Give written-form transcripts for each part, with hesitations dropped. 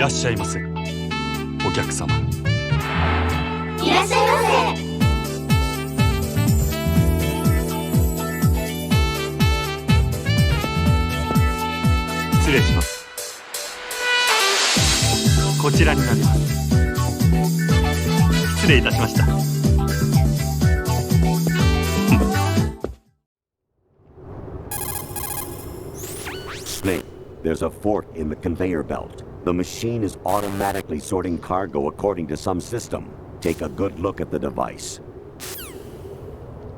らっしゃいませ。お客様。いらっしゃいませ。失礼します。こちらになります。失礼いたしました。Snake, there's a fork in the conveyor belt. The machine is automatically sorting cargo according to some system. Take a good look at the device.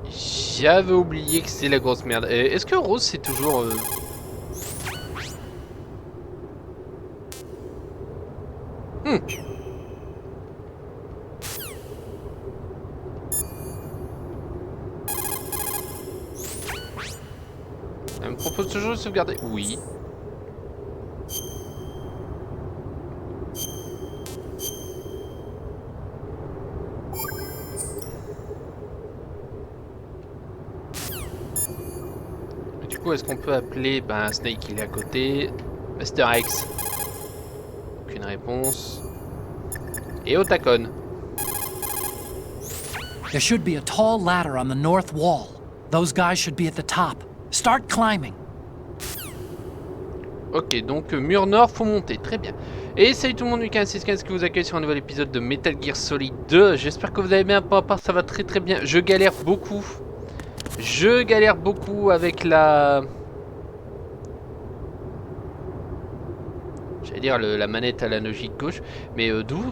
J'avais oublié que c'est la grosse merde. Est-ce que Rose c'est toujours... Elle me propose toujours de sauvegarder. Oui. Du coup, est-ce qu'on peut appeler Snake, il est à côté. Master X. Aucune réponse. Et Otacon. There should be a tall ladder on the north wall. Those guys should be at the top. Start climbing. Ok, donc mur nord, faut monter, très bien. Et salut tout le monde, Lucas615 qui vous accueille sur un nouvel épisode de Metal Gear Solid 2. J'espère que vous allez bien, pour ma part ça va très très bien. Je galère beaucoup. Je galère beaucoup avec la... J'allais dire la manette à la logique gauche, mais d'où?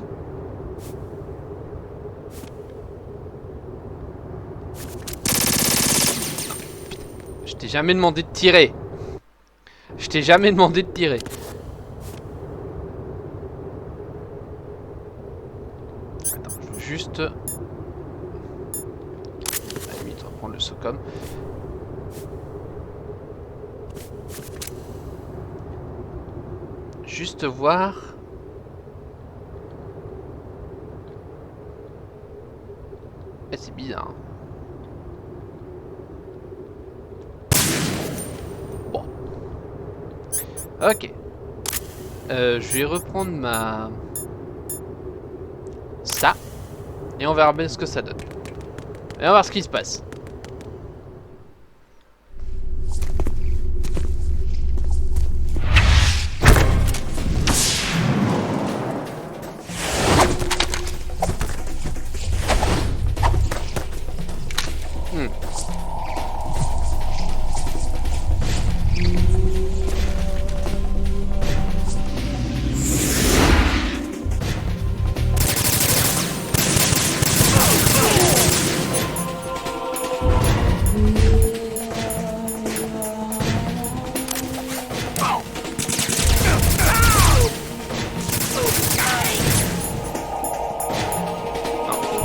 Je t'ai jamais demandé de tirer. Je t'ai jamais demandé de tirer. Attends, je veux juste... À la limite, on va prendre le SOCOM. Juste voir... Eh, c'est bizarre. Bon. Ok. Je vais reprendre ma... Ça. Et on verra bien ce que ça donne. Et on va voir ce qui se passe.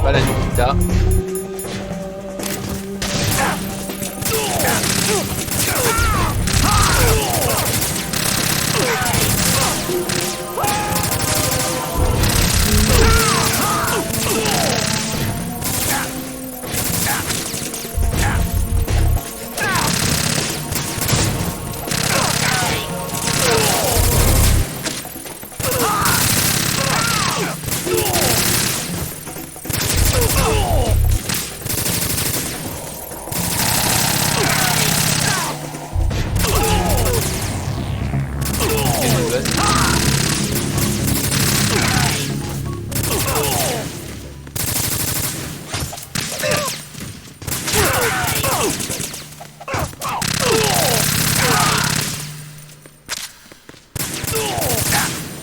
Pas la Nikita.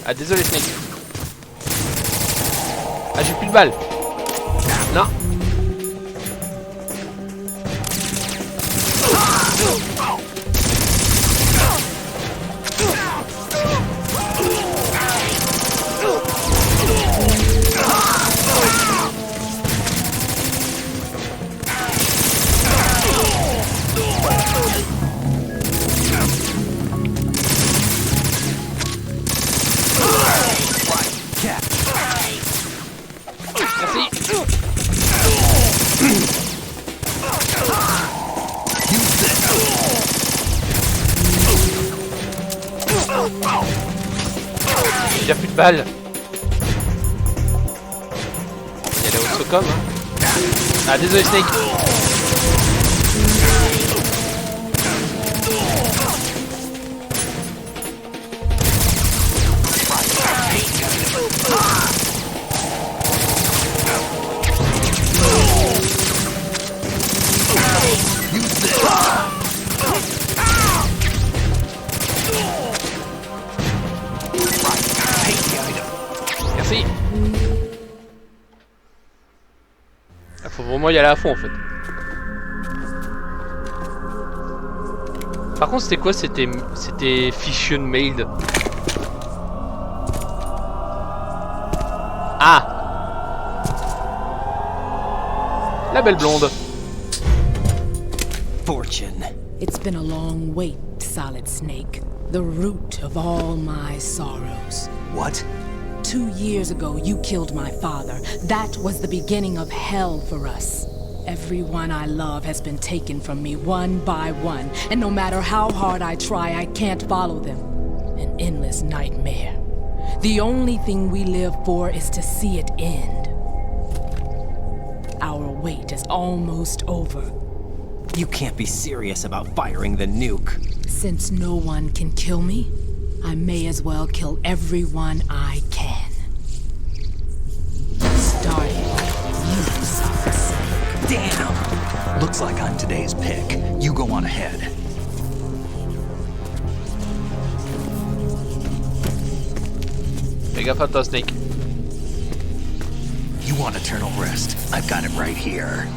Ah désolé Snake. Ah j'ai plus de balles. Non. J'ai déjà plus de balles. Il y a la haute Socom, hein. Ah, désolé Snake. Merci. Il faut vraiment y aller à fond en fait. Par contre c'était quoi? C'était Fission Mailed. Ah, la belle blonde. Fortune. It's been a long wait, Solid Snake. The root of all my sorrows. What? 2 years ago, you killed my father. That was the beginning of hell for us. Everyone I love has been taken from me one by one, and no matter how hard I try, I can't follow them. An endless nightmare. The only thing we live for is to see it end. Our wait is almost over. You can't be serious about firing the nuke. Since no one can kill me, I may as well kill everyone I can. Starting with you, Solid Snake. Damn! Looks like I'm today's pick. You go on ahead. Fais gaffe à toi, Snake. You want eternal rest? I've got it right here.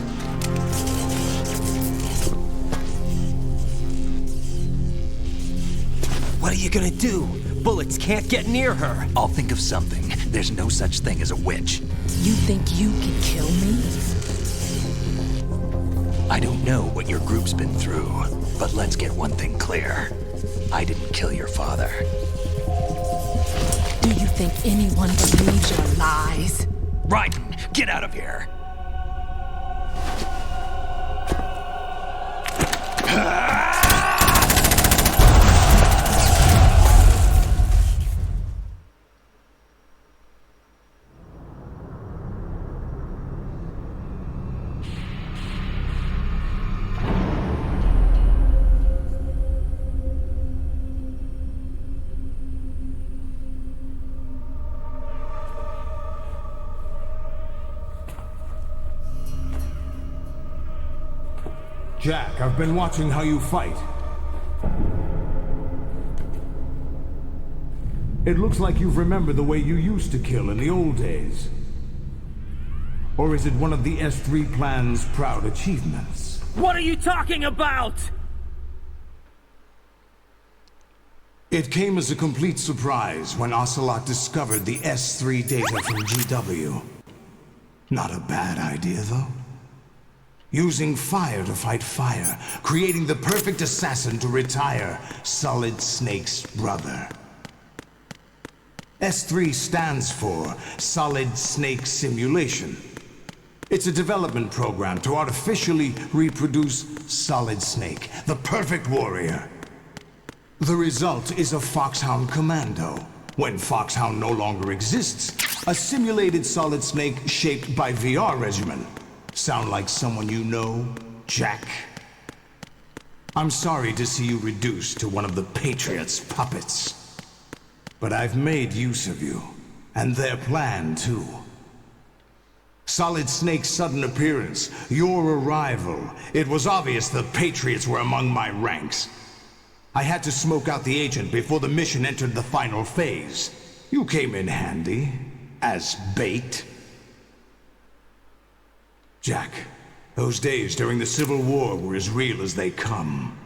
What are you gonna do? Bullets can't get near her. I'll think of something. There's no such thing as a witch. You think you can kill me? I don't know what your group's been through, but let's get one thing clear. I didn't kill your father. Do you think anyone believes your lies? Raiden, get out of here! Jack, I've been watching how you fight. It looks like you've remembered the way you used to kill in the old days. Or is it one of the S3 plan's proud achievements? What are you talking about? It came as a complete surprise when Ocelot discovered the S3 data from GW. Not a bad idea, though. Using fire to fight fire, creating the perfect assassin to retire Solid Snake's brother. S3 stands for Solid Snake Simulation. It's a development program to artificially reproduce Solid Snake, the perfect warrior. The result is a Foxhound Commando. When Foxhound no longer exists, a simulated Solid Snake shaped by VR regimen. Sound like someone you know, Jack? I'm sorry to see you reduced to one of the Patriots' puppets. But I've made use of you, and their plan too. Solid Snake's sudden appearance, your arrival, it was obvious the Patriots were among my ranks. I had to smoke out the agent before the mission entered the final phase. You came in handy, as bait. Jack, those days during the Civil War were as real as they come.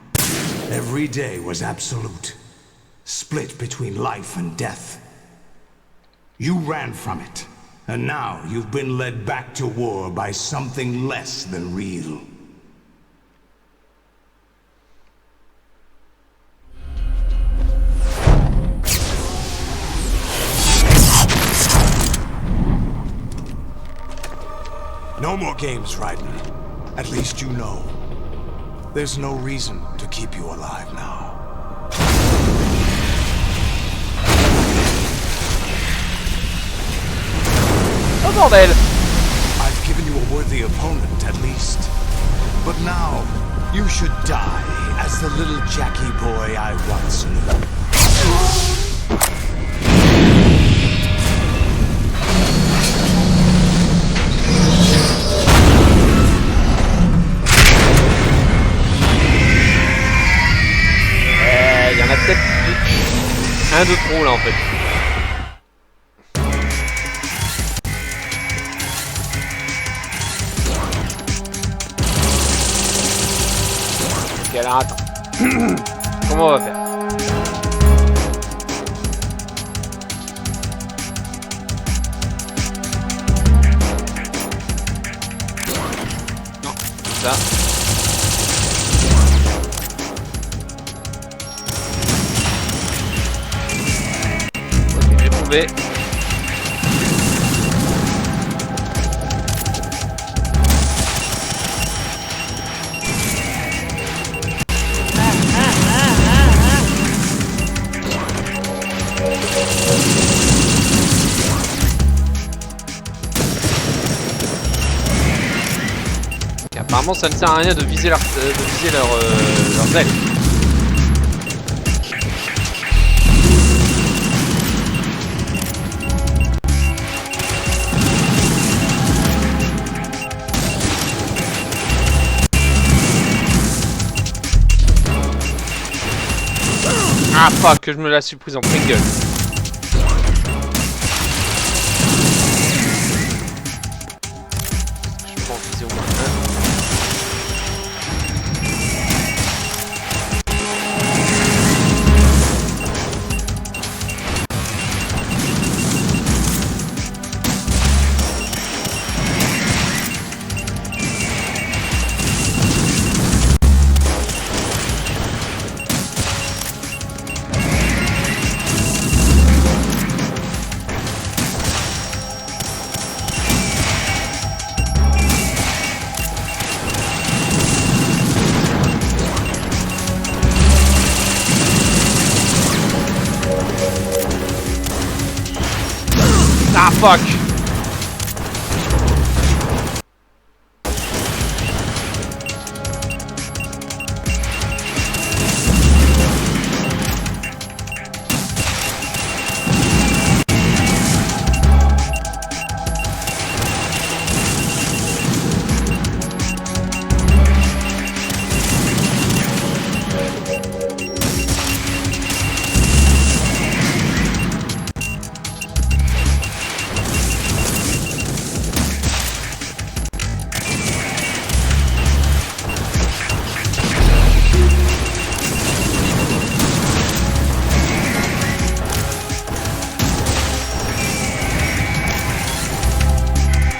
Every day was absolute, split between life and death. You ran from it, and now you've been led back to war by something less than real. No more games, Raiden. At least you know. There's no reason to keep you alive now. bordel. I've given you a worthy opponent, at least. But now, you should die as the little Jackie boy I once knew. Il y en a peut-être un de trop là en fait. Ok, alors attends. Comment on va faire? Non, ça. Ok, j'ai trouvé. Apparemment ça ne sert à rien de viser leurs ailes. Ah fuck, que je me la suis prise en Pringle. Je peux en viser au moins un. Ah fuck.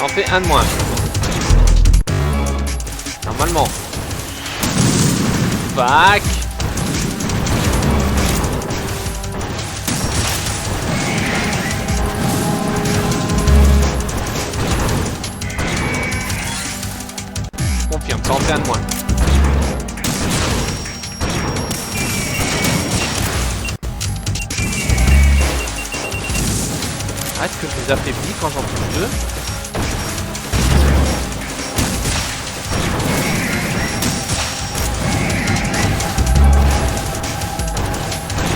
On fait un de moins. Normalement. Fuck. Confirme, ça en fait un de moins. Ah, est-ce que je les affaiblis quand j'en touche deux?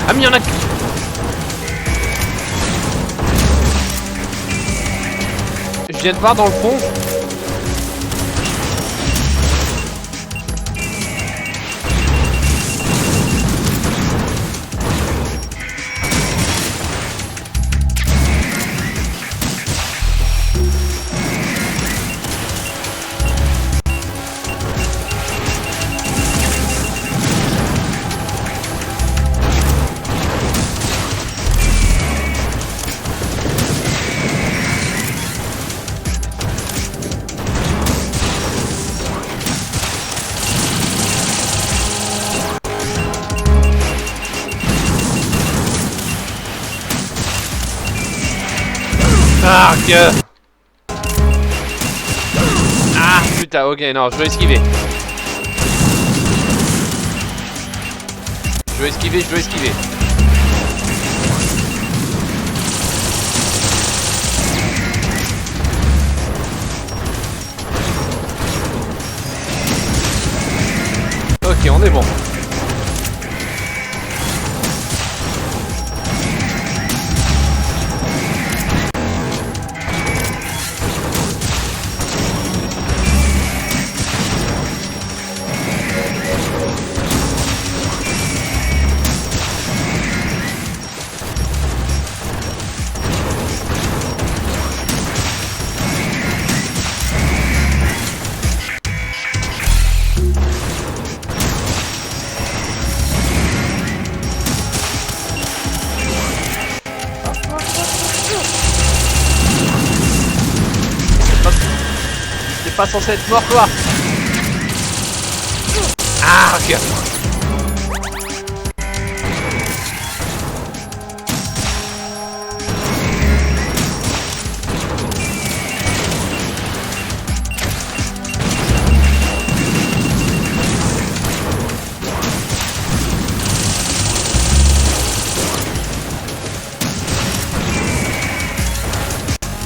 Ah mais y'en a que... Je viens de voir dans le fond. Ah putain, ok, non, je vais esquiver. Je dois esquiver, je dois esquiver. c'est bon. Pas censé être mort toi. Ah ok.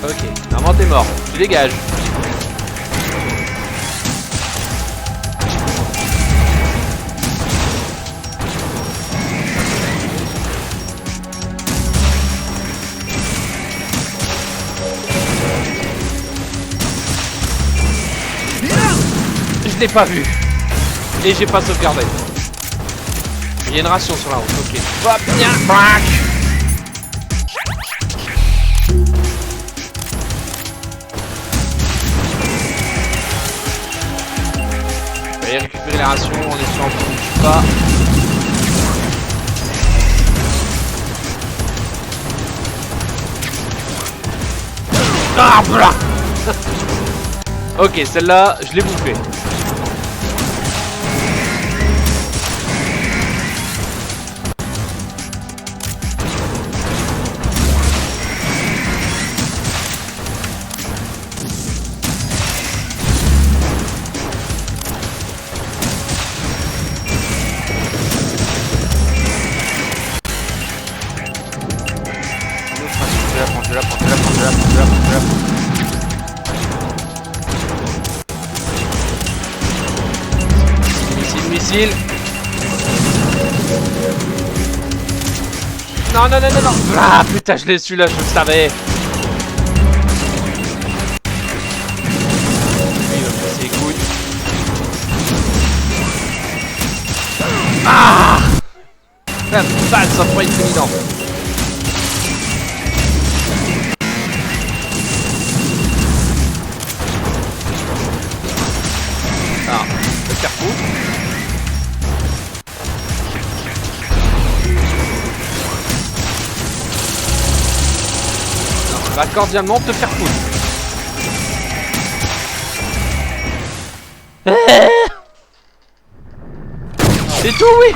Ok, normalement t'es mort, tu dégages. Je l'ai pas vu. Et j'ai pas sauvegardé. Il y a une ration sur la route, ok. Va bien. Je vais aller récupérer la ration en espérant qu'on ne tue pas. Ah voilà. Ok, celle-là, je l'ai bouffée. Je la prends. Missile. Non. Ah putain, je l'ai su là, je le savais. Il va me casser les couilles. Ah la balle, ça pourrait être évident. Ah, je vais te faire foutre. Va cordialement te faire foutre. C'est tout, oui.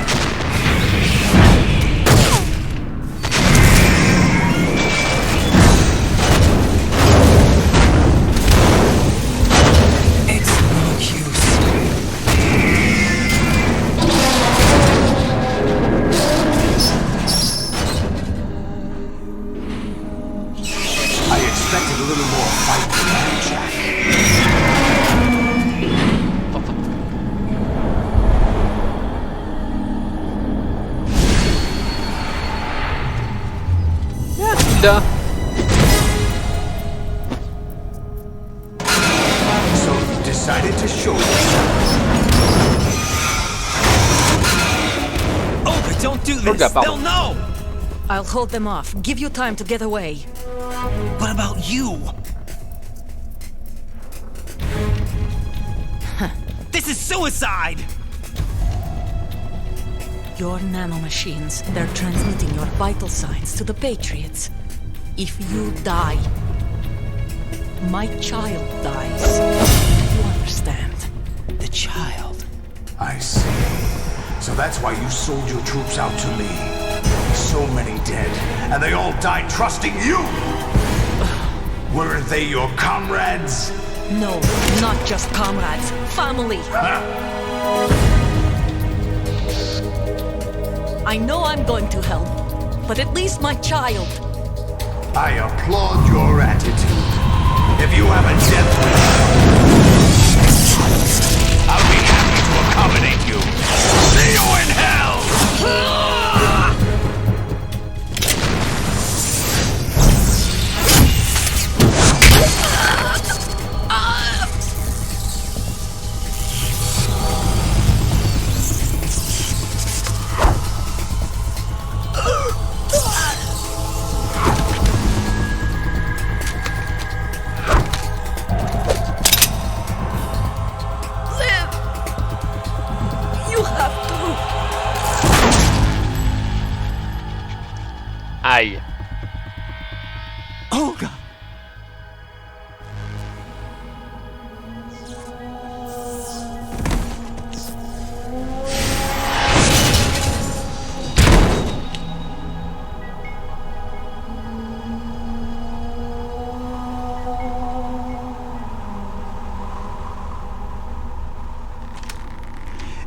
So you decided to show yourself. Oh, but don't do this. They'll know. I'll hold them off. Give you time to get away. What about you? This is suicide! Your nanomachines, they're transmitting your vital signs to the Patriots. If you die, my child dies. You understand? The child. I see. So that's why you sold your troops out to me. So many dead, and they all died trusting you! Weren't they your comrades? No, not just comrades. Family. I know I'm going to hell, but at least my child. I applaud your attitude. If you have a death wish, I'll be happy to accommodate you. See you in hell! Aïe. Olga!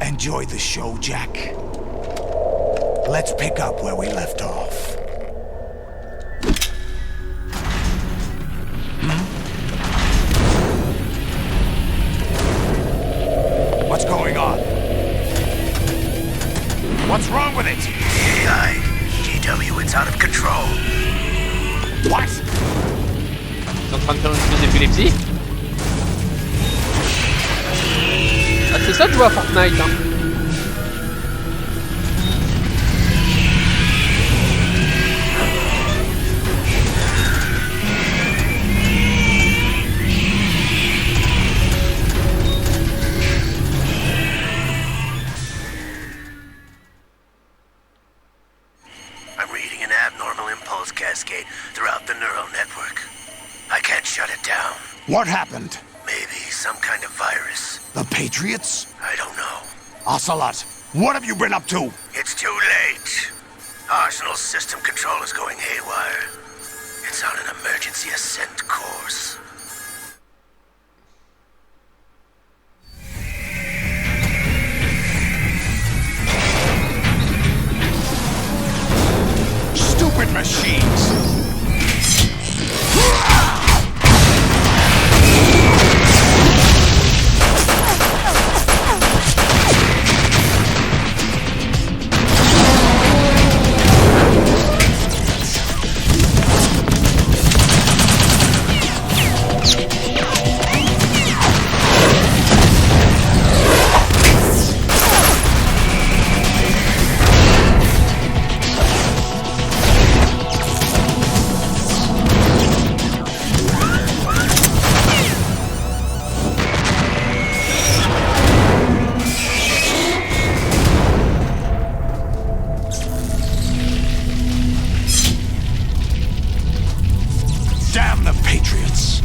Enjoy the show, Jack. Let's pick up where we left off. What's going on? What's wrong with it? AI. GW, it's out of control. What? T'es en train de faire une crise d'épilepsie? Ah, c'est ça de jouer à Fortnite, hein. I'm reading an abnormal impulse cascade throughout the neural network. I can't shut it down. What happened? Maybe some kind of virus. The Patriots? I don't know. Ocelot, what have you been up to? It's too late. Arsenal's system control is going haywire. It's on an emergency ascent course. Stupid machines! Damn the Patriots!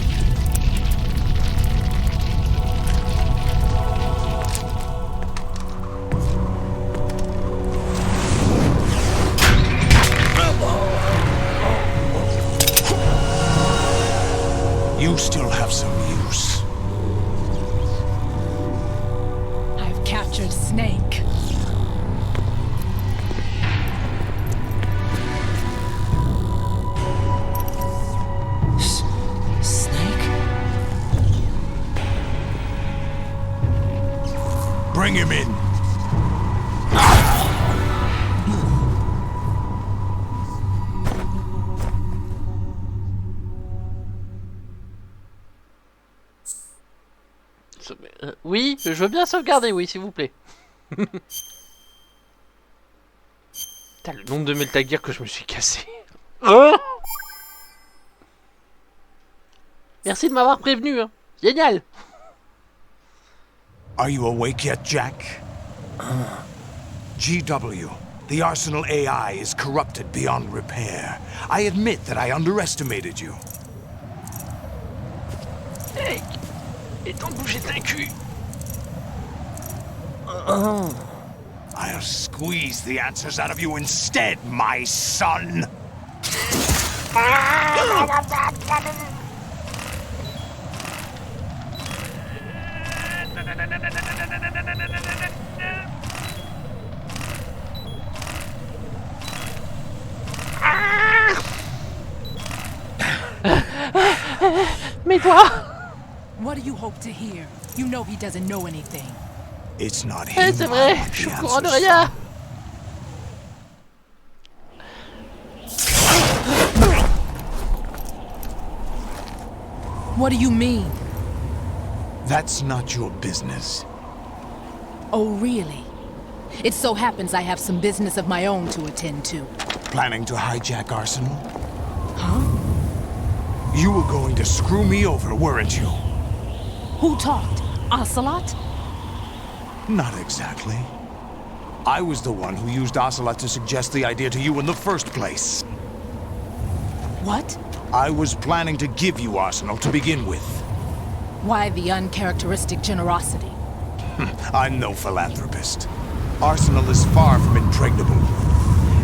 You still have some use. I've captured Snake. Snake? Bring him in. Oui, je veux bien sauvegarder, oui, s'il vous plaît. Putain, le nombre de Metal Gear que je me suis cassé. Oh, merci de m'avoir prévenu, hein. Génial. Are you awake yet, Jack? GW, the Arsenal AI is corrupted beyond repair. I admit that I underestimated you. Hey, et ton bouger d'un cul. I'll squeeze the answers out of you instead, my son! What do you hope to hear? You know he doesn't know anything. It's not him. C'est vrai, je suis au courant de rien. What do you mean? That's not your business. Oh, really? It so happens I have some business of my own to attend to. Planning to hijack Arsenal? Huh? You were going to screw me over, weren't you? Who talked? Ocelot? Not exactly. I was the one who used Ocelot to suggest the idea to you in the first place. What? I was planning to give you Arsenal to begin with. Why the uncharacteristic generosity? I'm no philanthropist. Arsenal is far from impregnable.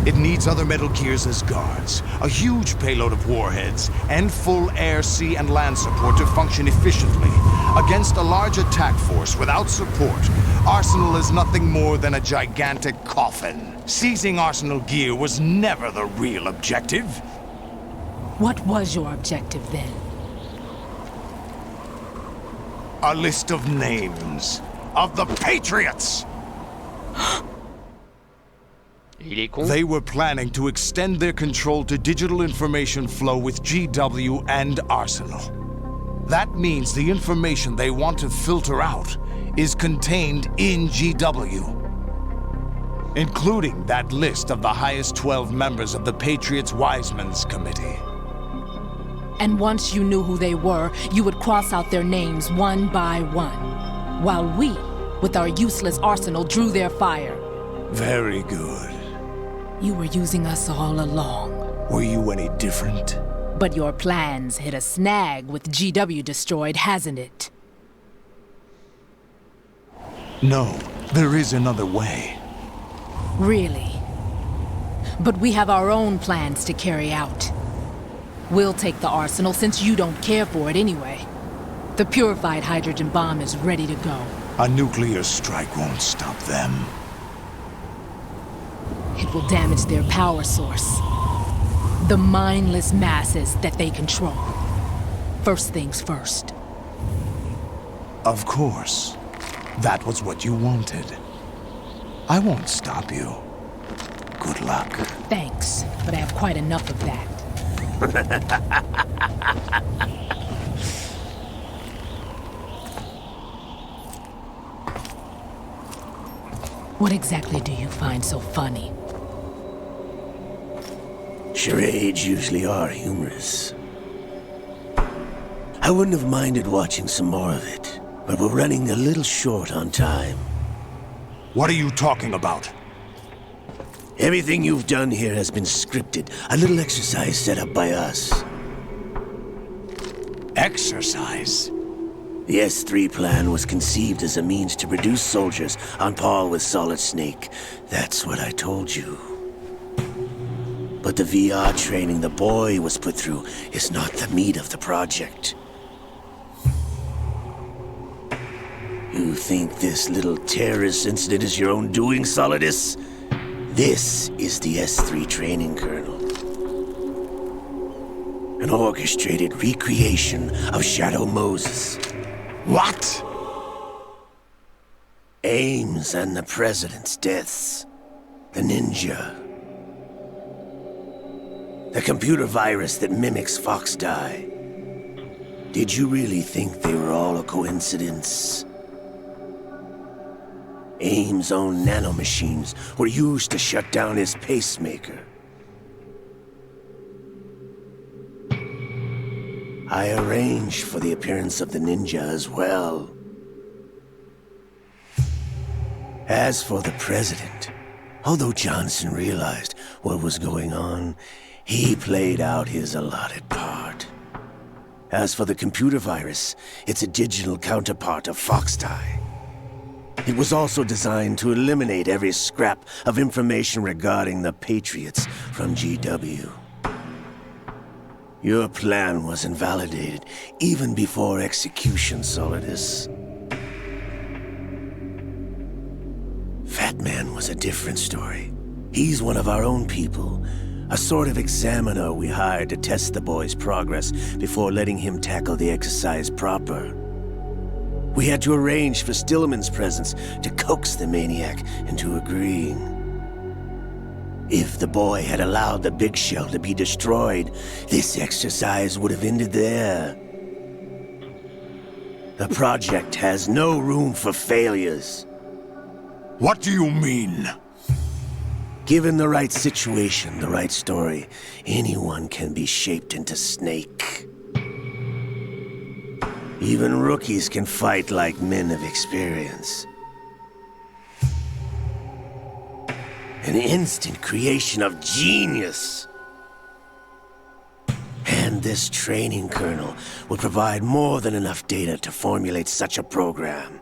It needs other Metal Gears as guards, a huge payload of warheads, and full air, sea, and land support to function efficiently. Against a large attack force without support, Arsenal is nothing more than a gigantic coffin. Seizing Arsenal gear was never the real objective. What was your objective then? A list of names of the Patriots! Il est con. They were planning to extend their control to digital information flow with GW and Arsenal. That means the information they want to filter out is contained in GW, including that list of the highest 12 members of the Patriots Wiseman's Committee. And once you knew who they were, you would cross out their names one by one, while we, with our useless arsenal, drew their fire. Very good. You were using us all along. Were you any different? But your plans hit a snag with GW destroyed, hasn't it? No, there is another way. Really? But we have our own plans to carry out. We'll take the arsenal since you don't care for it anyway. The purified hydrogen bomb is ready to go. A nuclear strike won't stop them. It will damage their power source. The mindless masses that they control. First things first. Of course. That was what you wanted. I won't stop you. Good luck. Thanks, but I have quite enough of that. What exactly do you find so funny? Charades usually are humorous. I wouldn't have minded watching some more of it, but we're running a little short on time. What are you talking about? Everything you've done here has been scripted, a little exercise set up by us. Exercise? The S3 plan was conceived as a means to produce soldiers on par with Solid Snake. That's what I told you. But the VR training the boy was put through is not the meat of the project. You think this little terrorist incident is your own doing, Solidus? This is the S3 training kernel. An orchestrated recreation of Shadow Moses. What? Ames and the President's deaths. The ninja. The computer virus that mimics Fox Die. Did you really think they were all a coincidence? Ames' own nanomachines were used to shut down his pacemaker. I arranged for the appearance of the ninja as well. As for the President, although Johnson realized what was going on, he played out his allotted part. As for the computer virus, it's a digital counterpart of Fox Die. It was also designed to eliminate every scrap of information regarding the Patriots from GW. Your plan was invalidated even before execution, Solidus. Fat Man was a different story. He's one of our own people, a sort of examiner we hired to test the boy's progress before letting him tackle the exercise proper. We had to arrange for Stillman's presence to coax the maniac into agreeing. If the boy had allowed the big shell to be destroyed, this exercise would have ended there. The project has no room for failures. What do you mean? Given the right situation, the right story, anyone can be shaped into Snake. Even rookies can fight like men of experience. An instant creation of genius. And this training kernel will provide more than enough data to formulate such a program.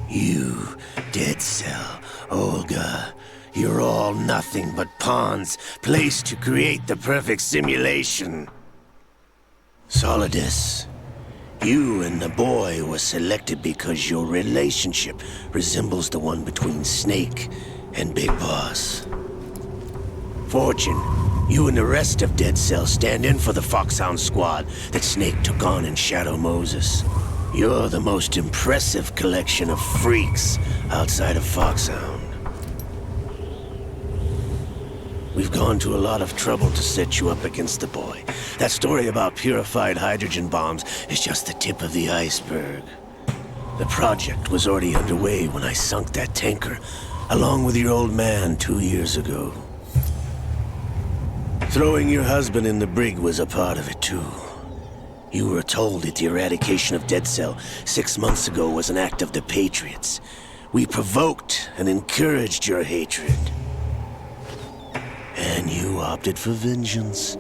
You, Dead Cell, Olga, you're all nothing but pawns placed to create the perfect simulation. Solidus, you and the boy were selected because your relationship resembles the one between Snake and Big Boss. Fortune, you and the rest of Dead Cell stand in for the Foxhound squad that Snake took on in Shadow Moses. You're the most impressive collection of freaks outside of Foxhound. We've gone to a lot of trouble to set you up against the boy. That story about purified hydrogen bombs is just the tip of the iceberg. The project was already underway when I sunk that tanker, along with your old man 2 years ago. Throwing your husband in the brig was a part of it too. You were told that the eradication of Dead Cell 6 months ago was an act of the Patriots. We provoked and encouraged your hatred. And you opted for vengeance,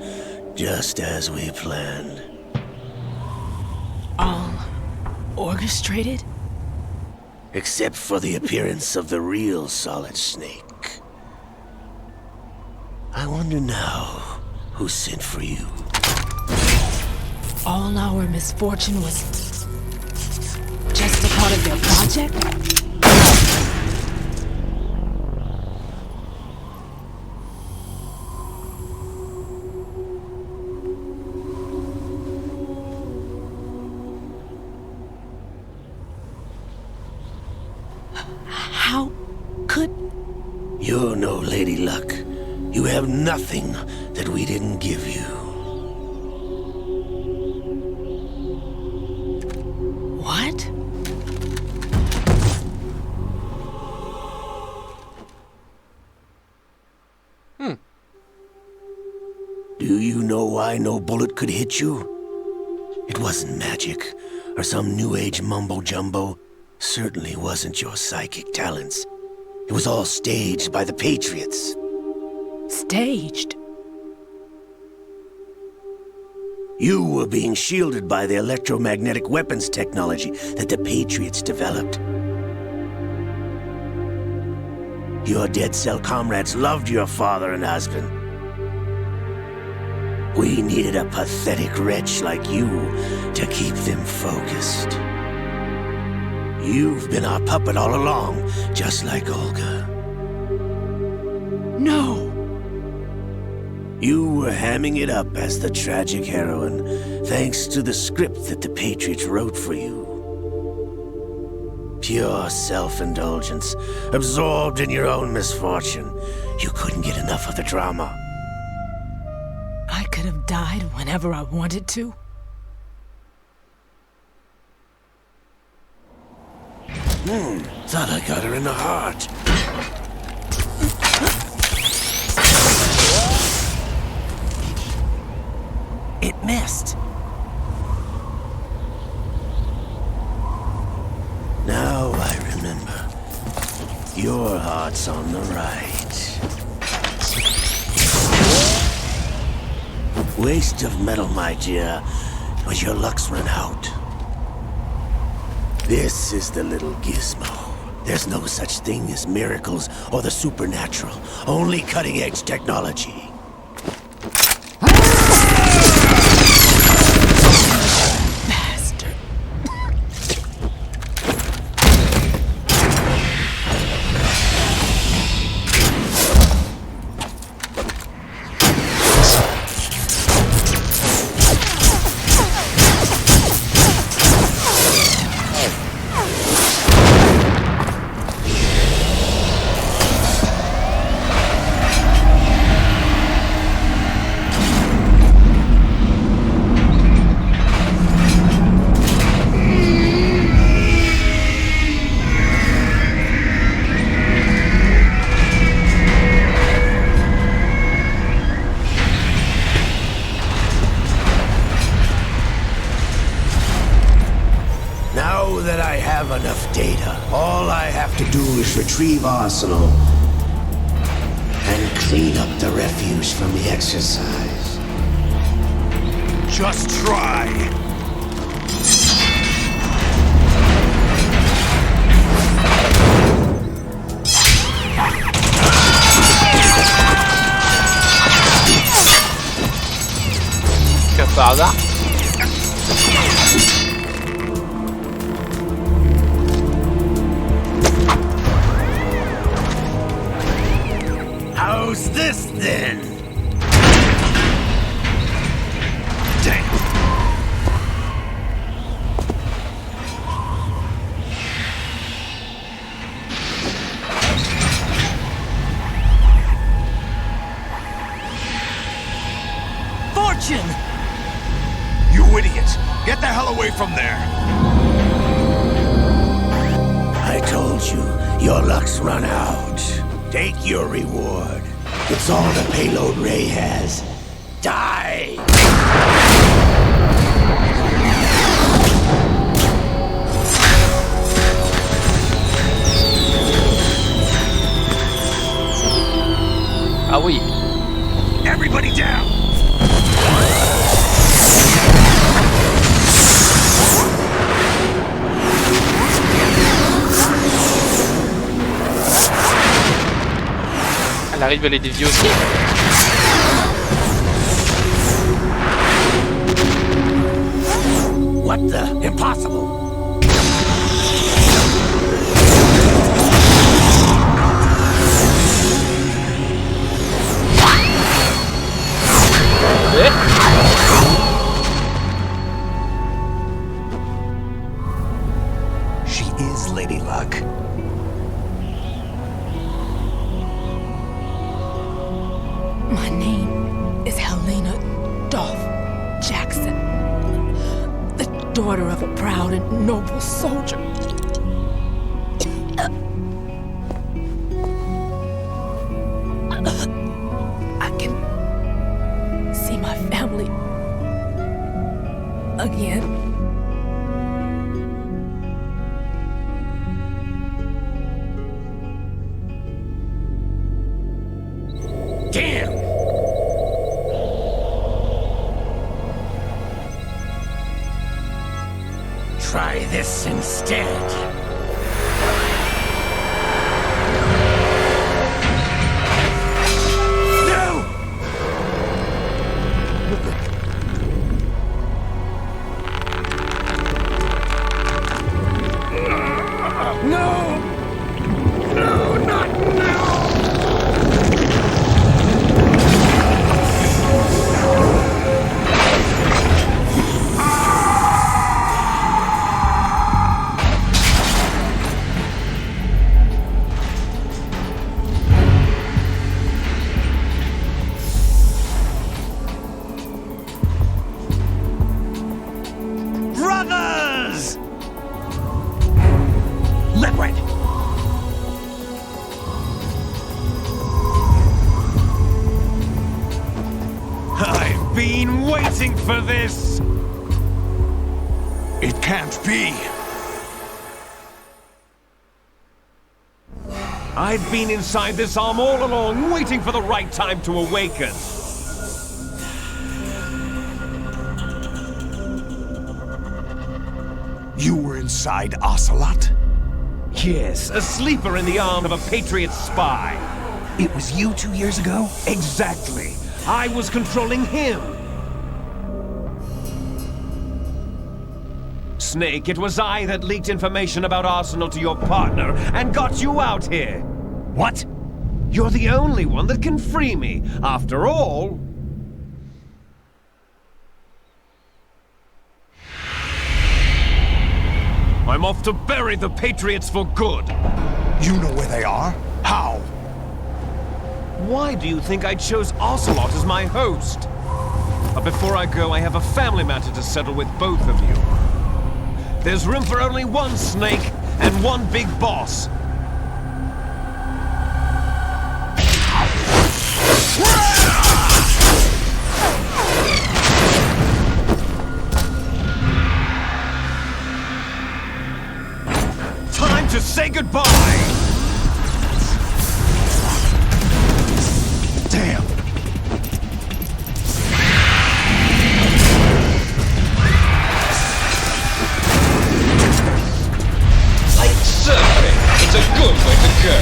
just as we planned. All orchestrated? Except for the appearance of the real Solid Snake. I wonder now who sent for you. All our misfortune was just a part of their project? How could... You're no Lady Luck. You have nothing that we didn't give you. What? Do you know why no bullet could hit you? It wasn't magic, or some new age mumbo-jumbo. Certainly wasn't your psychic talents. It was all staged by the Patriots. Staged? You were being shielded by the electromagnetic weapons technology that the Patriots developed. Your Dead Cell comrades loved your father and husband. We needed a pathetic wretch like you to keep them focused. You've been our puppet all along, just like Olga. No! You were hamming it up as the tragic heroine, thanks to the script that the Patriots wrote for you. Pure self-indulgence, absorbed in your own misfortune. You couldn't get enough of the drama. I could have died whenever I wanted to. Thought I got her in the heart. It missed. Now I remember. Your heart's on the right. Waste of metal, my dear, but your luck's run out. This is the little gizmo. There's no such thing as miracles or the supernatural, only cutting-edge technology. Bastard. data. All I have to do is retrieve Arsenal and clean up the refuse from the exercise. Just try. Par hasard. How's this then? Damn. Fortune! You idiot! Get the hell away from there! I told you, your luck's run out. Take your reward. It's all the payload Ray has. Die! Ah oui. Everybody down! Elle arrive à les dévier aussi. What the? Impossible! She is Lady Luck. My name is Helena Dolph Jackson, the daughter of a proud and noble soldier. I can see my family again. Damn! Try this instead. No! No! No, not now! Brothers! Liquid! I've been waiting for this! It can't be! I've been inside this arm all along, waiting for the right time to awaken. You were inside Ocelot? Yes, a sleeper in the arm of a Patriot spy. It was you 2 years ago? Exactly. I was controlling him. Snake, it was I that leaked information about Arsenal to your partner and got you out here. What? You're the only one that can free me. After all... I'm off to bury the Patriots for good. You know where they are? How? Why do you think I chose Ocelot as my host? But before I go, I have a family matter to settle with both of you. There's room for only one Snake and one big boss. Time goodbye! Damn! Like surfing, it's a good way to go.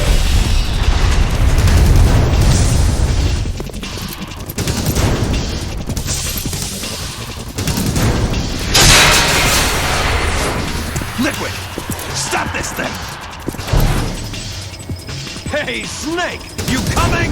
Liquid! Stop this thing! Hey, Snake! You coming?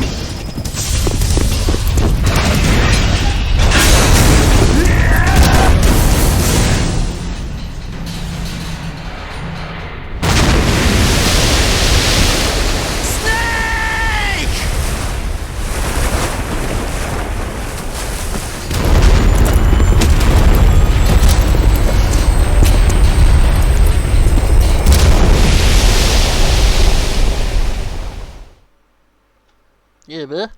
Yeah, man.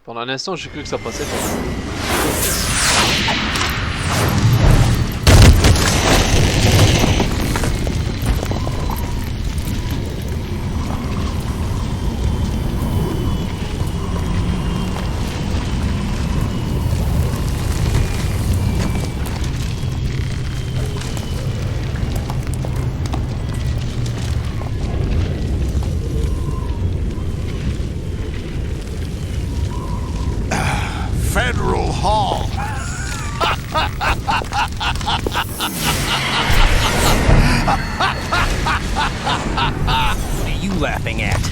Pendant un instant, j'ai cru que ça passait pas. Federal Hall. What are you laughing at?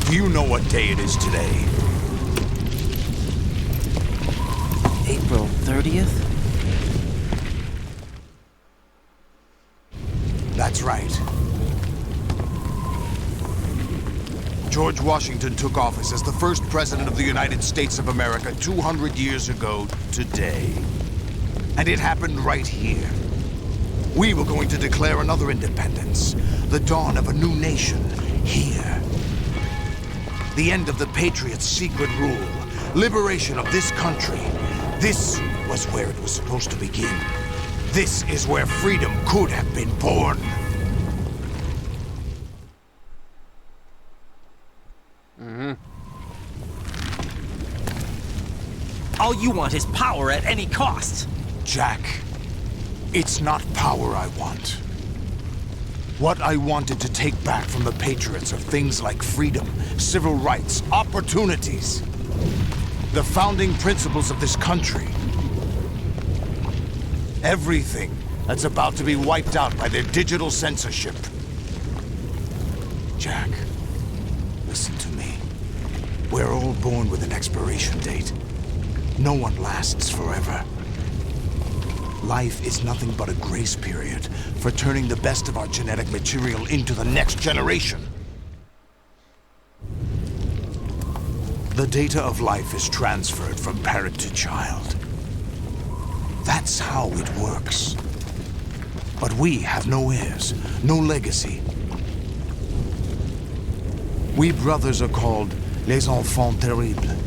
Do you know what day it is today? April 30th? That's right. George Washington took office as the first president of the United States of America 200 years ago today. And it happened right here. We were going to declare another independence, the dawn of a new nation, here. The end of the Patriots' secret rule, liberation of this country. This was where it was supposed to begin. This is where freedom could have been born. All you want is power at any cost. Jack, it's not power I want. What I wanted to take back from the Patriots are things like freedom, civil rights, opportunities. The founding principles of this country. Everything that's about to be wiped out by their digital censorship. Jack, listen to me. We're all born with an expiration date. No one lasts forever. Life is nothing but a grace period for turning the best of our genetic material into the next generation. The data of life is transferred from parent to child. That's how it works. But we have no heirs, no legacy. We brothers are called les enfants terribles.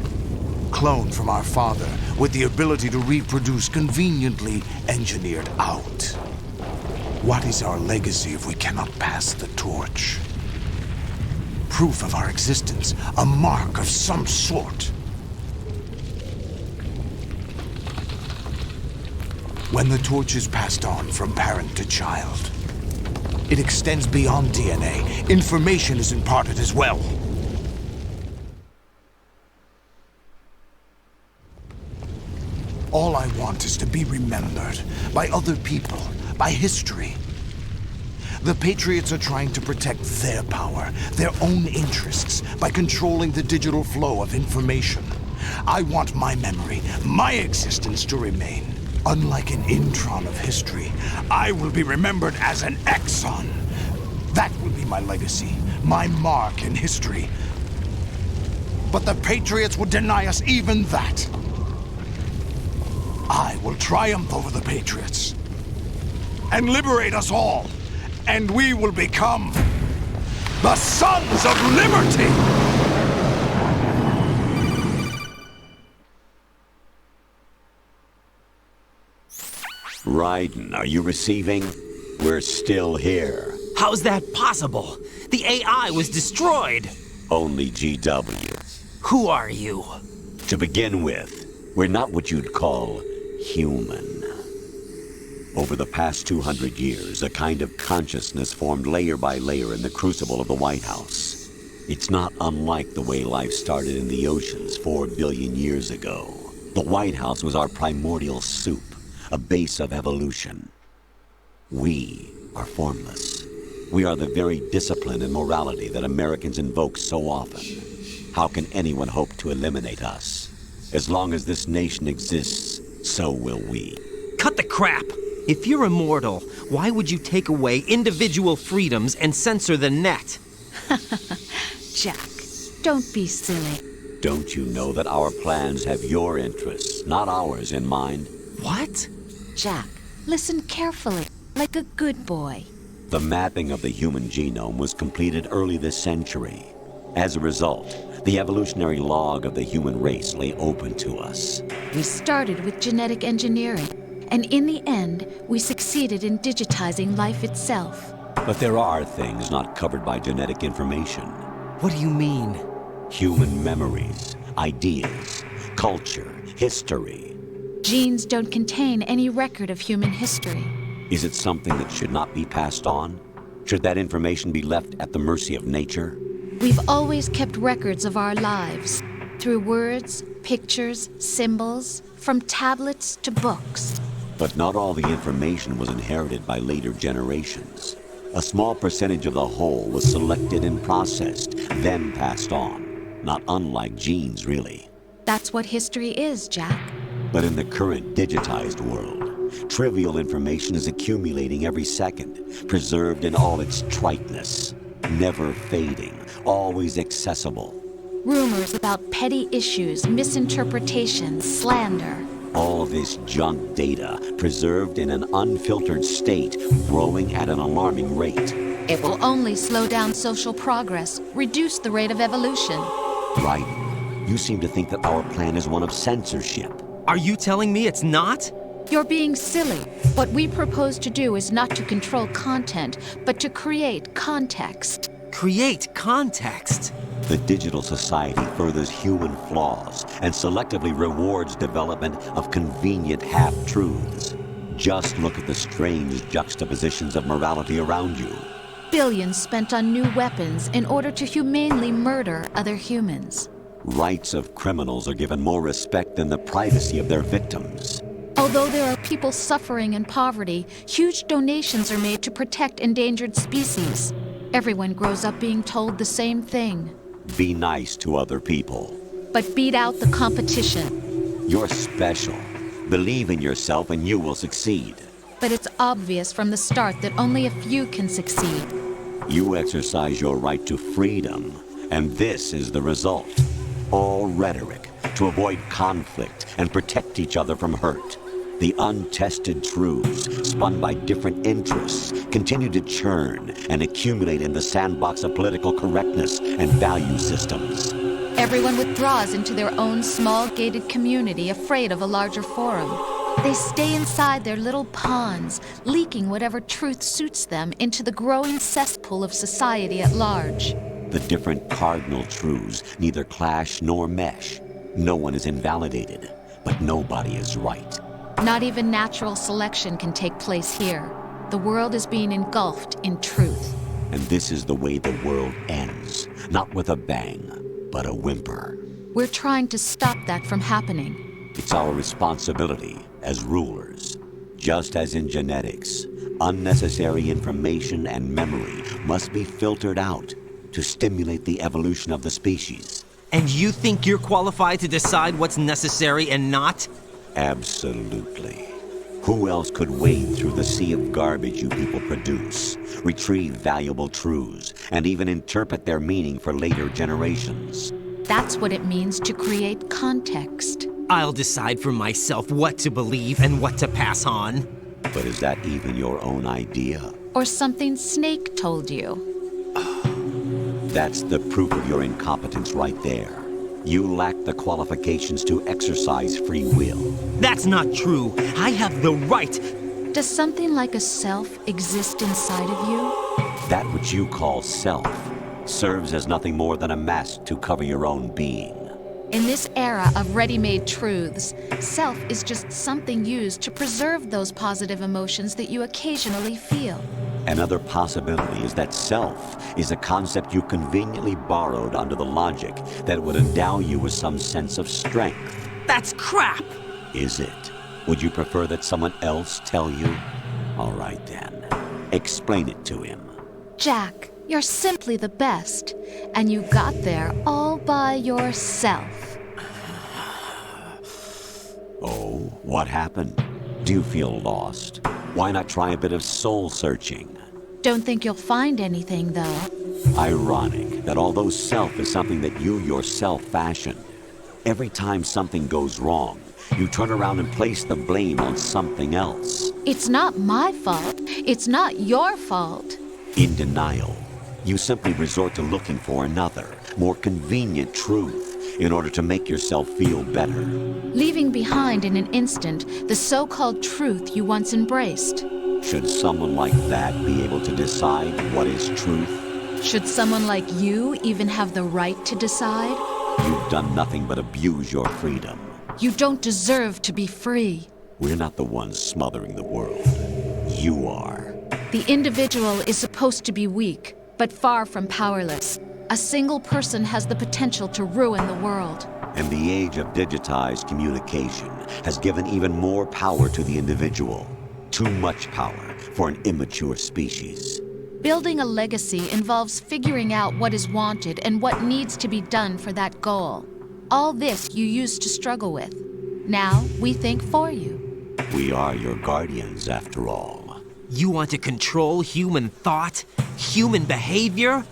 Cloned from our father, with the ability to reproduce conveniently engineered out. What is our legacy if we cannot pass the torch? Proof of our existence, a mark of some sort. When the torch is passed on from parent to child, it extends beyond DNA. Information is imparted as well. All I want is to be remembered by other people, by history. The Patriots are trying to protect their power, their own interests, by controlling the digital flow of information. I want my memory, my existence to remain. Unlike an intron of history, I will be remembered as an exon. That will be my legacy, my mark in history. But the Patriots would deny us even that. I will triumph over the Patriots and liberate us all, and we will become the Sons of Liberty! Raiden, are you receiving? We're still here. How's that possible? The AI was destroyed. Only GW. Who are you? To begin with, we're not what you'd call human. Over the past 200 years, a kind of consciousness formed layer by layer in the crucible of the White House. It's not unlike the way life started in the oceans 4 billion years ago. The White House was our primordial soup, a base of evolution. We are formless. We are the very discipline and morality that Americans invoke so often. How can anyone hope to eliminate us? As long as this nation exists, so will we. Cut the crap! If you're immortal, why would you take away individual freedoms and censor the net? Jack, don't be silly. Don't you know that our plans have your interests, not ours, in mind? What? Jack, listen carefully, like a good boy. The mapping of the human genome was completed early this century. As a result, the evolutionary log of the human race lay open to us. We started with genetic engineering, and in the end, we succeeded in digitizing life itself. But there are things not covered by genetic information. What do you mean? Human memories, ideas, culture, history. Genes don't contain any record of human history. Is it something that should not be passed on? Should that information be left at the mercy of nature? We've always kept records of our lives, through words, pictures, symbols, from tablets to books. But not all the information was inherited by later generations. A small percentage of the whole was selected and processed, then passed on. Not unlike genes, really. That's what history is, Jack. But in the current digitized world, trivial information is accumulating every second, preserved in all its triteness, never fading, always accessible. Rumors about petty issues, misinterpretations, slander. All this junk data, preserved in an unfiltered state, growing at an alarming rate. It will only slow down social progress, reduce the rate of evolution. Right. You seem to think that our plan is one of censorship. Are you telling me it's not? You're being silly. What we propose to do is not to control content, but to create context. Create context? The digital society furthers human flaws and selectively rewards development of convenient half-truths. Just look at the strange juxtapositions of morality around you. Billions spent on new weapons in order to humanely murder other humans. Rights of criminals are given more respect than the privacy of their victims. Although there are people suffering in poverty, huge donations are made to protect endangered species. Everyone grows up being told the same thing. Be nice to other people. But beat out the competition. You're special. Believe in yourself and you will succeed. But it's obvious from the start that only a few can succeed. You exercise your right to freedom, and this is the result. All rhetoric to avoid conflict and protect each other from hurt. The untested truths, spun by different interests, continue to churn and accumulate in the sandbox of political correctness and value systems. Everyone withdraws into their own small gated community, afraid of a larger forum. They stay inside their little ponds, leaking whatever truth suits them into the growing cesspool of society at large. The different cardinal truths neither clash nor mesh. No one is invalidated, but nobody is right. Not even natural selection can take place here. The world is being engulfed in truth. And this is the way the world ends. Not with a bang, but a whimper. We're trying to stop that from happening. It's our responsibility as rulers. Just as in genetics, unnecessary information and memory must be filtered out to stimulate the evolution of the species. And you think you're qualified to decide what's necessary and not? Absolutely. Who else could wade through the sea of garbage you people produce, retrieve valuable truths, and even interpret their meaning for later generations? That's what it means to create context. I'll decide for myself what to believe and what to pass on. But is that even your own idea? Or something Snake told you. That's the proof of your incompetence right there. You lack the qualifications to exercise free will. That's not true. I have the right. Does something like a self exist inside of you? That which you call self serves as nothing more than a mask to cover your own being. In this era of ready-made truths, self is just something used to preserve those positive emotions that you occasionally feel. Another possibility is that self is a concept you conveniently borrowed under the logic that would endow you with some sense of strength. That's crap! Is it? Would you prefer that someone else tell you? All right then. Explain it to him. Jack, you're simply the best, and you got there all by yourself. Oh, what happened? Do you feel lost? Why not try a bit of soul-searching? Don't think you'll find anything, though. Ironic that although self is something that you yourself fashioned, every time something goes wrong, you turn around and place the blame on something else. It's not my fault. It's not your fault. In denial, you simply resort to looking for another, more convenient truth in order to make yourself feel better. Leaving behind in an instant the so-called truth you once embraced. Should someone like that be able to decide what is truth? Should someone like you even have the right to decide? You've done nothing but abuse your freedom. You don't deserve to be free. We're not the ones smothering the world. You are. The individual is supposed to be weak, but far from powerless. A single person has the potential to ruin the world. And the age of digitized communication has given even more power to the individual. Too much power for an immature species. Building a legacy involves figuring out what is wanted and what needs to be done for that goal. All this you used to struggle with. Now we think for you. We are your guardians, after all. You want to control human thought? Human behavior?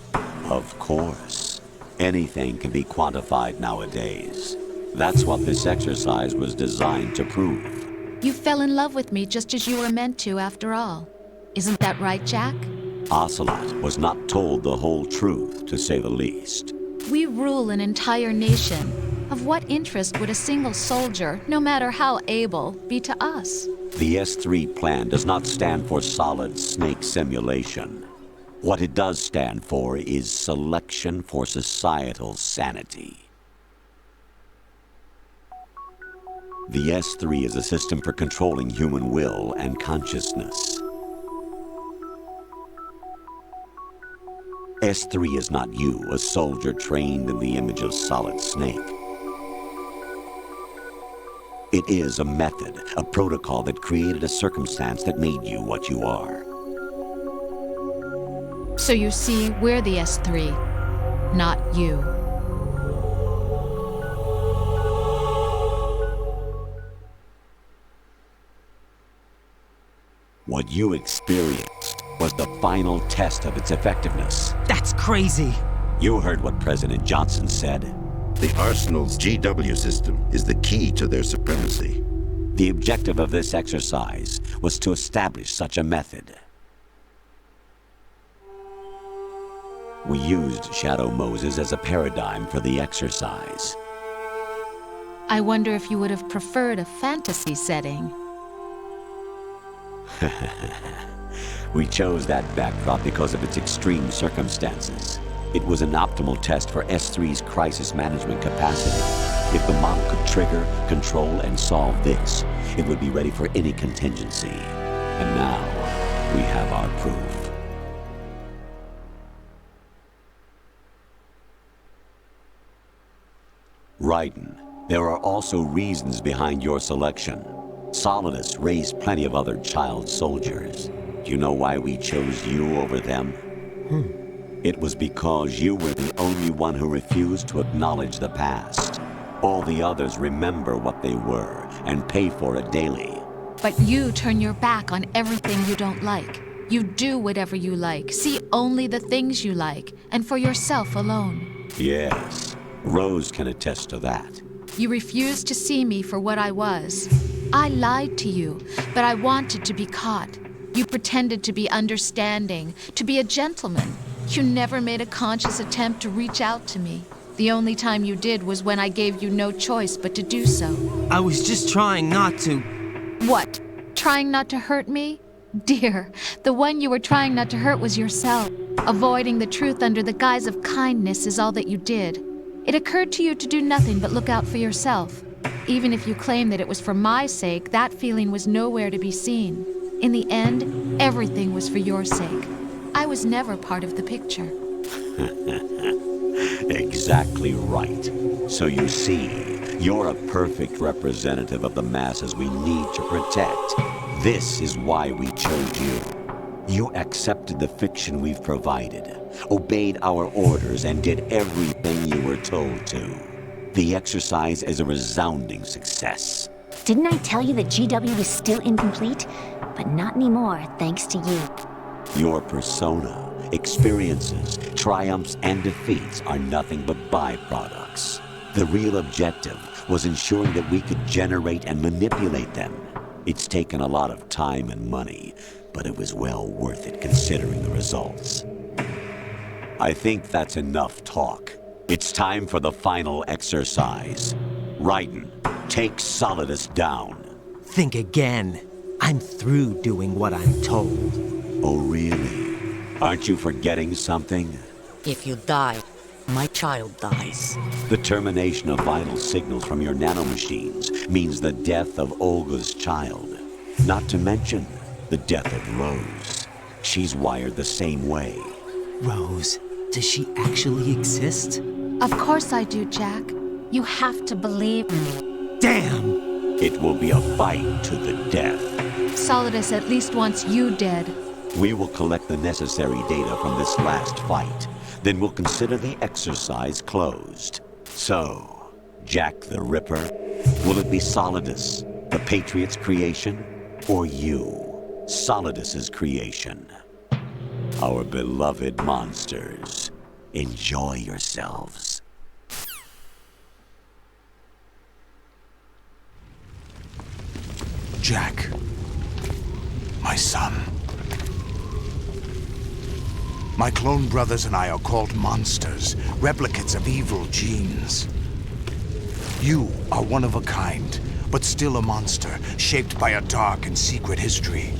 Of course. Anything can be quantified nowadays. That's what this exercise was designed to prove. You fell in love with me just as you were meant to, after all. Isn't that right, Jack? Ocelot was not told the whole truth, to say the least. We rule an entire nation. Of what interest would a single soldier, no matter how able, be to us? The S3 plan does not stand for solid snake simulation. What it does stand for is selection for societal sanity. The S3 is a system for controlling human will and consciousness. S3 is not you, a soldier trained in the image of Solid Snake. It is a method, a protocol that created a circumstance that made you what you are. So you see, we're the S3, not you. What you experienced was the final test of its effectiveness. That's crazy. You heard what President Johnson said. The Arsenal's GW system is the key to their supremacy. The objective of this exercise was to establish such a method. We used Shadow Moses as a paradigm for the exercise. I wonder if you would have preferred a fantasy setting. We chose that backdrop because of its extreme circumstances. It was an optimal test for S3's crisis management capacity. If the model could trigger, control, and solve this, it would be ready for any contingency. And now, we have our proof. Raiden, there are also reasons behind your selection. Solidus raised plenty of other child soldiers. Do you know why we chose you over them? It was because you were the only one who refused to acknowledge the past. All the others remember what they were and pay for it daily. But you turn your back on everything you don't like. You do whatever you like, see only the things you like, and for yourself alone. Yes, Rose can attest to that. You refused to see me for what I was. I lied to you, but I wanted to be caught. You pretended to be understanding, to be a gentleman. You never made a conscious attempt to reach out to me. The only time you did was when I gave you no choice but to do so. I was just trying not to... What? Trying not to hurt me? Dear, the one you were trying not to hurt was yourself. Avoiding the truth under the guise of kindness is all that you did. It occurred to you to do nothing but look out for yourself. Even if you claim that it was for my sake, that feeling was nowhere to be seen. In the end, everything was for your sake. I was never part of the picture. Exactly right. So you see, you're a perfect representative of the masses we need to protect. This is why we chose you. You accepted the fiction we've provided, obeyed our orders, and did everything you were told to. The exercise is a resounding success. Didn't I tell you that GW is still incomplete? But not anymore, thanks to you. Your persona, experiences, triumphs, and defeats are nothing but byproducts. The real objective was ensuring that we could generate and manipulate them. It's taken a lot of time and money, but it was well worth it considering the results. I think that's enough talk. It's time for the final exercise. Raiden, take Solidus down. Think again. I'm through doing what I'm told. Oh, really? Aren't you forgetting something? If you die, my child dies. The termination of vital signals from your nanomachines means the death of Olga's child. Not to mention the death of Rose. She's wired the same way. Rose, does she actually exist? Of course I do, Jack. You have to believe me. Damn! It will be a fight to the death. Solidus at least wants you dead. We will collect the necessary data from this last fight. Then we'll consider the exercise closed. So, Jack the Ripper, will it be Solidus, the Patriot's creation, or you, Solidus's creation? Our beloved monsters, enjoy yourselves. Jack, my son. My clone brothers and I are called monsters, replicates of evil genes. You are one of a kind, but still a monster, shaped by a dark and secret history.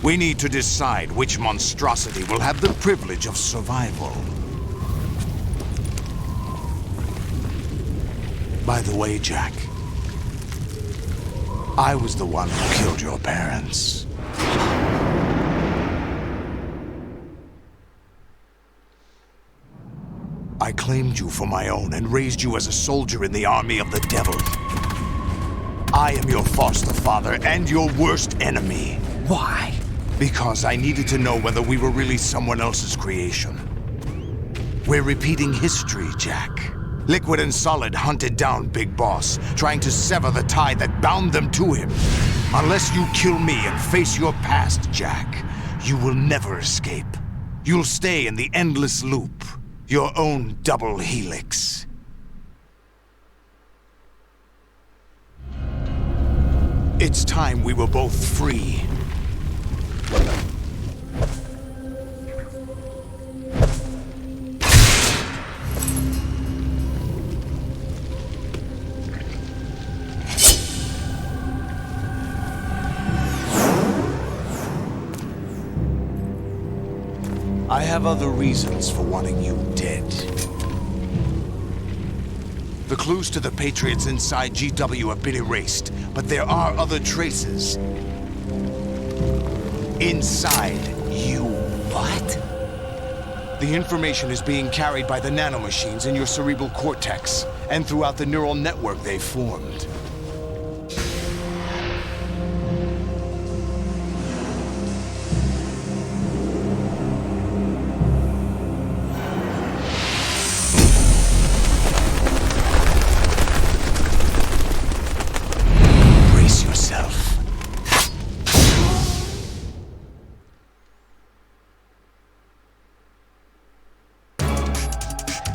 We need to decide which monstrosity will have the privilege of survival. By the way, Jack, I was the one who killed your parents. I claimed you for my own and raised you as a soldier in the army of the devil. I am your foster father and your worst enemy. Why? Because I needed to know whether we were really someone else's creation. We're repeating history, Jack. Liquid and Solid hunted down Big Boss, trying to sever the tie that bound them to him. Unless you kill me and face your past, Jack, you will never escape. You'll stay in the endless loop. Your own double helix. It's time we were both free. I have other reasons for wanting you dead. The clues to the Patriots inside GW have been erased, but there are other traces. Inside you. What? The information is being carried by the nanomachines in your cerebral cortex, and throughout the neural network they've formed.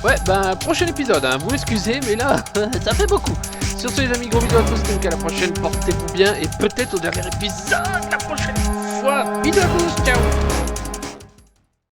Ouais, ben, prochain épisode, hein. Vous m'excusez, mais là, ça fait beaucoup. Sur ce, les amis, gros bisous à tous, donc à la prochaine, portez-vous bien, et peut-être au dernier épisode la prochaine fois. Bisous à tous, ciao.